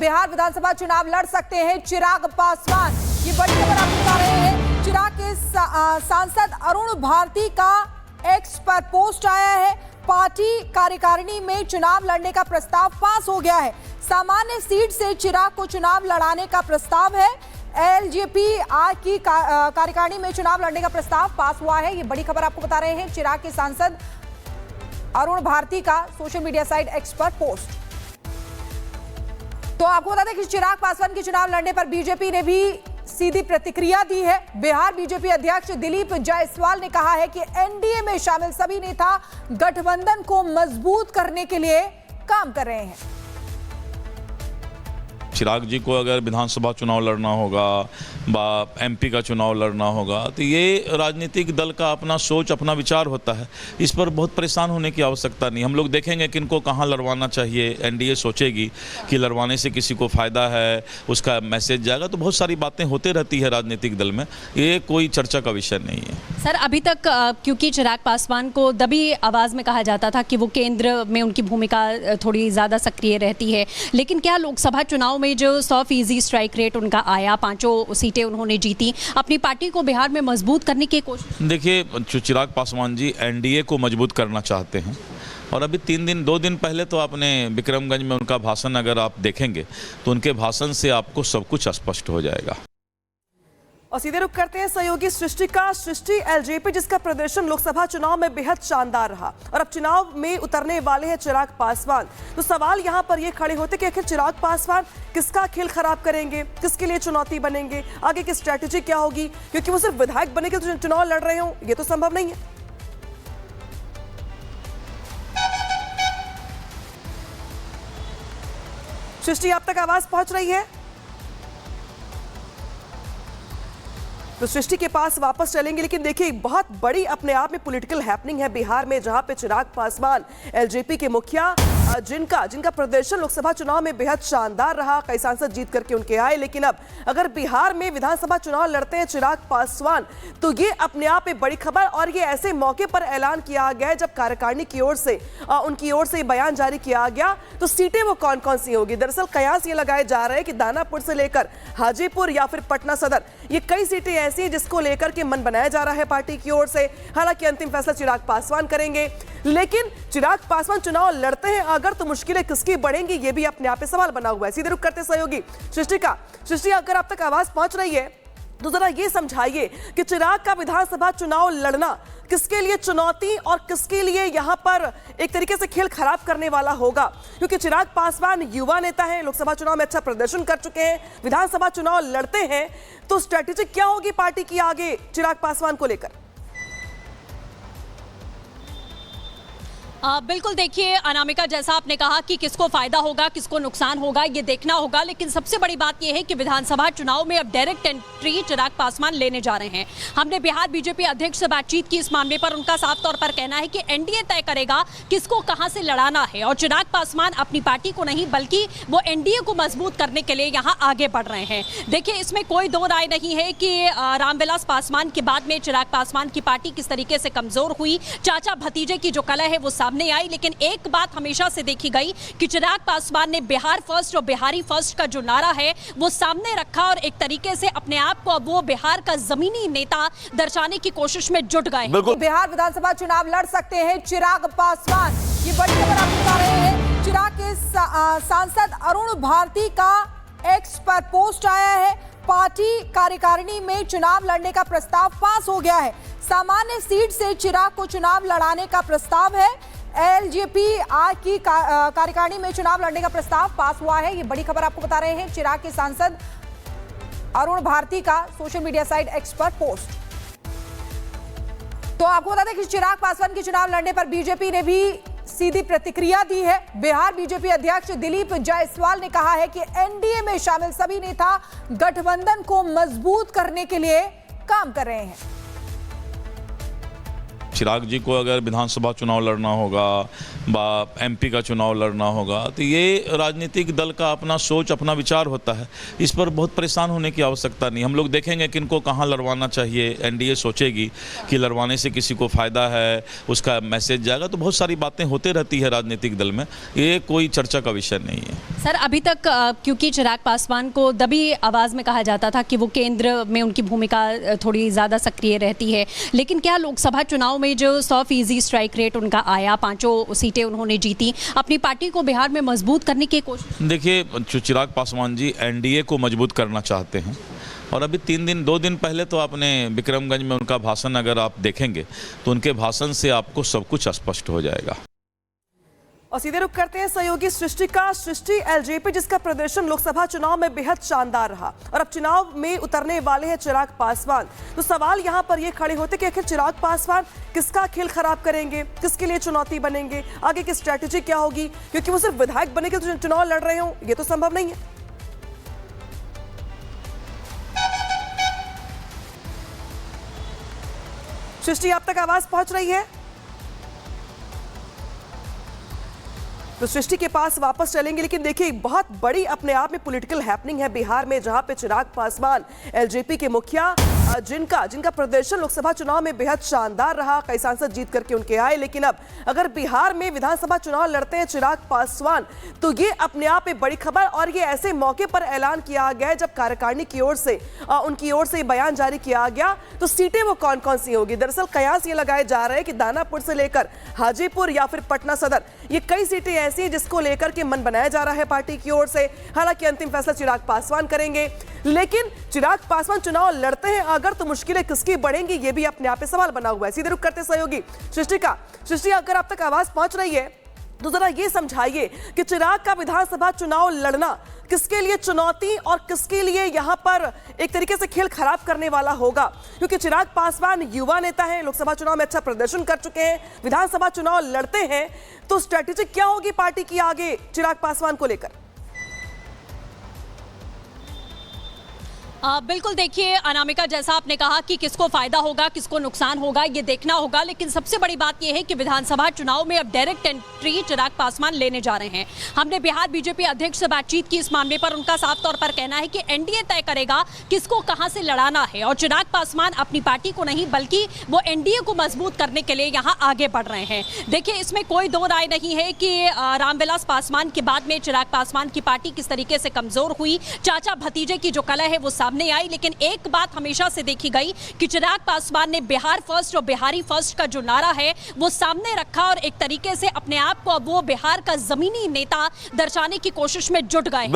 बिहार विधानसभा चुनाव लड़ सकते हैं चिराग पासवान। ये बड़ी खबर आप बता रहे हैं। चिराग के सांसद अरुण भारती का एक्स पर पोस्ट आया है। पार्टी कार्यकारिणी में चुनाव लड़ने का प्रस्ताव पास हो गया है। सामान्य सीट से चिराग को चुनाव लड़ाने का प्रस्ताव है। एलजेपी आर की कार्यकारिणी में चुनाव लड़ने का प्रस्ताव पास हुआ है। ये बड़ी खबर आपको बता रहे हैं। चिराग के सांसद अरुण भारती का सोशल मीडिया साइट एक्स पर पोस्ट। तो आपको बता दें कि चिराग पासवान के चुनाव लड़ने पर बीजेपी ने भी सीधी प्रतिक्रिया दी है। बिहार बीजेपी अध्यक्ष दिलीप जायसवाल ने कहा है कि एनडीए में शामिल सभी नेता गठबंधन को मजबूत करने के लिए काम कर रहे हैं। चिराग जी को अगर विधानसभा चुनाव लड़ना होगा एमपी का चुनाव लड़ना होगा तो ये राजनीतिक दल का अपना सोच अपना विचार होता है। इस पर बहुत परेशान होने की आवश्यकता नहीं। हम लोग देखेंगे कि इनको कहाँ लड़वाना चाहिए। एनडीए सोचेगी कि लड़वाने से किसी को फ़ायदा है, उसका मैसेज जाएगा। तो बहुत सारी बातें होते रहती है राजनीतिक दल में, ये कोई चर्चा का विषय नहीं है। सर, अभी तक क्योंकि चिराग पासवान को दबी आवाज़ में कहा जाता था कि वो केंद्र में उनकी भूमिका थोड़ी ज़्यादा सक्रिय रहती है, लेकिन क्या लोकसभा चुनाव में जो 100% स्ट्राइक रेट उनका आया, 5 सीटें उन्होंने जीती, अपनी पार्टी को बिहार में मजबूत करने की कोशिश? देखिए, चिराग पासवान जी एनडीए को मजबूत करना चाहते हैं और अभी 2 दिन पहले तो आपने विक्रमगंज में उनका भाषण अगर आप देखेंगे तो उनके भाषण से आपको सब कुछ स्पष्ट हो जाएगा। और सीधे रुख करते हैं सहयोगी सृष्टि का। सृष्टि, एलजेपी जिसका प्रदर्शन लोकसभा चुनाव में बेहद शानदार रहा और अब चुनाव में उतरने वाले हैं चिराग पासवान, तो सवाल यहां पर ये खड़े होते कि आखिर चिराग पासवान किसका खेल खराब करेंगे, किसके लिए चुनौती बनेंगे, आगे की स्ट्रैटेजी क्या होगी, क्योंकि वो सिर्फ विधायक बने के चुनाव लड़ रहे हो ये तो संभव नहीं है। सृष्टि, आप तक आवाज पहुंच रही है? तो सृष्टि के पास वापस चलेंगे, लेकिन देखिए बहुत बड़ी अपने आप में पॉलिटिकल हैपनिंग है बिहार में, जहां पे चिराग पासवान एलजेपी के मुखिया जिनका प्रदर्शन लोकसभा चुनाव में बेहद शानदार रहा, कई सांसद जीत करके उनके आए, लेकिन अब अगर बिहार में विधानसभा चुनाव लड़ते हैं चिराग पासवान तो ये अपने आप में बड़ी खबर। और ये ऐसे मौके पर ऐलान किया गया है जब कार्यकारिणी की ओर से उनकी ओर से बयान जारी किया गया। तो सीटें वो कौन कौन सी होगी? दरअसल कयास ये लगाए जा रहे हैं कि दानापुर से लेकर हाजीपुर या फिर पटना सदर, ये कई सीटें ऐसी हैं जिसको लेकर के मन बनाया जा रहा है पार्टी की ओर से। हालांकि अंतिम फैसला चिराग पासवान करेंगे, लेकिन चिराग पासवान चुनाव लड़ते हैं अगर तो मुश्किलें किसकी बढ़ेंगी, ये भी अपने आप में सवाल बना हुआ है। सीधे रुख करते सहयोगी सृष्टि का। सृष्टि, अगर आप तक आवाज पहुंच रही है तो जरा ये समझाइए कि चिराग का विधानसभा चुनाव लड़ना किसके लिए चुनौती और किसके लिए यहां पर एक तरीके से खेल खराब करने वाला होगा, क्योंकि चिराग पासवान युवा नेता हैं, लोकसभा चुनाव में अच्छा प्रदर्शन कर चुके हैं, विधानसभा चुनाव लड़ते हैं, तो स्ट्रैटेजी क्या होगी पार्टी की आगे चिराग पासवान को लेकर? बिल्कुल, देखिए अनामिका, जैसा आपने कहा कि किसको फायदा होगा किसको नुकसान होगा ये देखना होगा, लेकिन सबसे बड़ी बात यह है कि विधानसभा चुनाव में अब डायरेक्ट एंट्री चिराग पासवान लेने जा रहे हैं। हमने बिहार बीजेपी अध्यक्ष से बातचीत की इस मामले पर। उनका साफ तौर पर कहना है कि एनडीए तय करेगा किसको कहां से लड़ाना है और चिराग पासवान अपनी पार्टी को नहीं बल्कि वो एनडीए को मजबूत करने के लिए यहाँ आगे बढ़ रहे हैं। देखिए, इसमें कोई दो राय नहीं है कि रामविलास पासवान के बाद में चिराग पासवान की पार्टी किस तरीके से कमजोर हुई, चाचा भतीजे की जो कलह है वो नहीं आई। लेकिन एक बात हमेशा से देखी गई कि चिराग पासवान ने बिहार फर्स्ट और बिहारी फर्स्ट का जो नारा है वो सामने रखा और एक तरीके से अपने आप को अब वो बिहार का जमीनी नेता दर्शाने की कोशिश में जुट गए। बिहार विधानसभा चुनाव लड़ सकते हैं चिराग पासवान। ये बड़ी खबर आप बता रहे हैं। चिराग के सांसद अरुण भारती का एक्स पर पोस्ट आया है। पार्टी कार्यकारिणी में चुनाव लड़ने का प्रस्ताव पास हो गया है। सामान्य सीट से चिराग को चुनाव लड़ाने का प्रस्ताव है। एलजेपी आर की कार्यकारिणी में चुनाव लड़ने का प्रस्ताव पास हुआ है। ये बड़ी खबर आपको बता रहे हैं। चिराग के सांसद अरुण भारती का सोशल मीडिया साइट एक्स पर पोस्ट। तो आपको बता दें कि चिराग पासवान के चुनाव लड़ने पर बीजेपी ने भी सीधी प्रतिक्रिया दी है। बिहार बीजेपी अध्यक्ष दिलीप जायसवाल ने कहा है कि एनडीए में शामिल सभी नेता गठबंधन को मजबूत करने के लिए काम कर रहे हैं। चिराग जी को अगर विधानसभा चुनाव लड़ना होगा एमपी का चुनाव लड़ना होगा तो ये राजनीतिक दल का अपना सोच अपना विचार होता है। इस पर बहुत परेशान होने की आवश्यकता नहीं। हम लोग देखेंगे कि इनको कहाँ लड़वाना चाहिए। एनडीए सोचेगी कि लड़वाने से किसी को फ़ायदा है, उसका मैसेज जाएगा, तो बहुत सारी बातें होते रहती है राजनीतिक दल में। ये कोई चर्चा का विषय नहीं है। सर, अभी तक क्योंकि चिराग पासवान को दबी आवाज़ में कहा जाता था कि वो केंद्र में उनकी भूमिका थोड़ी ज़्यादा सक्रिय रहती है, लेकिन क्या लोकसभा चुनाव में जो 100% स्ट्राइक रेट उनका आया, 5 सीटें उन्होंने जीती, अपनी पार्टी को बिहार में मजबूत करने की कोशिश? देखिए, चिराग पासवान जी एनडीए को मजबूत करना चाहते हैं और अभी 2 दिन पहले तो आपने विक्रमगंज में उनका भाषण अगर आप देखेंगे तो उनके भाषण से आपको सब कुछ स्पष्ट हो जाएगा। और सीधे रुख करते हैं सहयोगी सृष्टि का। सृष्टि, एलजेपी जिसका प्रदर्शन लोकसभा चुनाव में बेहद शानदार रहा और अब चुनाव में उतरने वाले हैं चिराग पासवान, तो सवाल यहां पर ये खड़े होते कि आखिर चिराग पासवान किसका खेल खराब करेंगे, किसके लिए चुनौती बनेंगे, आगे की स्ट्रैटेजी क्या होगी, क्योंकि वो सिर्फ विधायक बने के चुनाव लड़ रहे हो ये तो संभव नहीं है। सृष्टि, आप तक आवाज पहुंच रही है? तो सृष्टि के पास वापस चलेंगे, लेकिन देखिए बहुत बड़ी अपने आप में पॉलिटिकल हैपनिंग है बिहार में, जहां पे चिराग पासवान एलजेपी के मुखिया जिनका प्रदर्शन लोकसभा चुनाव में बेहद शानदार रहा, कई सांसद जीत करके उनके आए, लेकिन अब अगर बिहार में विधानसभा चुनाव लड़ते हैं चिराग पासवान तो ये अपने आप में बड़ी खबर। और ये ऐसे मौके पर ऐलान किया गया है जब कार्यकारिणी की ओर से उनकी ओर से बयान जारी किया गया। तो सीटें वो कौन कौन सी होगी? दरअसल कयास ये लगाए जा रहे हैं कि दानापुर से लेकर हाजीपुर या फिर पटना सदर, ये कई सीटें ऐसी हैं जिसको लेकर के मन बनाया जा रहा है पार्टी की ओर से। हालांकि अंतिम फैसला चिराग पासवान करेंगे, लेकिन चिराग पासवान चुनाव लड़ते हैं अगर तो मुश्किलें किसकी बढ़ेंगी, ये भी अपने आप में सवाल बना हुआ है। सीधे रुख करते सहयोगी सृष्टि का। सृष्टि, अगर आप तक आवाज पहुंच रही है तो जरा ये समझाइए कि चिराग का विधानसभा चुनाव लड़ना किसके लिए चुनौती और किसके लिए यहां पर एक तरीके से खेल खराब करने वाला होगा, क्योंकि चिराग पासवान युवा नेता हैं, लोकसभा चुनाव में अच्छा प्रदर्शन कर चुके हैं, विधानसभा चुनाव लड़ते हैं, तो स्ट्रैटेजी क्या होगी पार्टी की आगे चिराग पासवान को लेकर? बिल्कुल, देखिए अनामिका, जैसा आपने कहा कि किसको फायदा होगा किसको नुकसान होगा ये देखना होगा, लेकिन सबसे बड़ी बात यह है कि विधानसभा चुनाव में अब डायरेक्ट एंट्री चिराग पासवान लेने जा रहे हैं। हमने बिहार बीजेपी अध्यक्ष से बातचीत की इस मामले पर, उनका साफ तौर पर कहना है कि एनडीए तय करेगा किसको कहां से लड़ाना है और चिराग पासवान अपनी पार्टी को नहीं बल्कि वो एनडीए को मजबूत करने के लिए यहां आगे बढ़ रहे हैं। देखिए, इसमें कोई दो राय नहीं है कि रामविलास पासवान के बाद में चिराग पासवान की पार्टी किस तरीके से कमजोर हुई, चाचा भतीजे की जो कलह है वो नहीं आई, लेकिन एक बात हमेशा से देखी गई कि चिराग पासवान ने बिहार फर्स्ट और बिहारी फर्स्ट का जो नारा है वो सामने रखा और एक तरीके से अपने आप को अब वो बिहार का जमीनी नेता दर्शाने की कोशिश में जुट गए।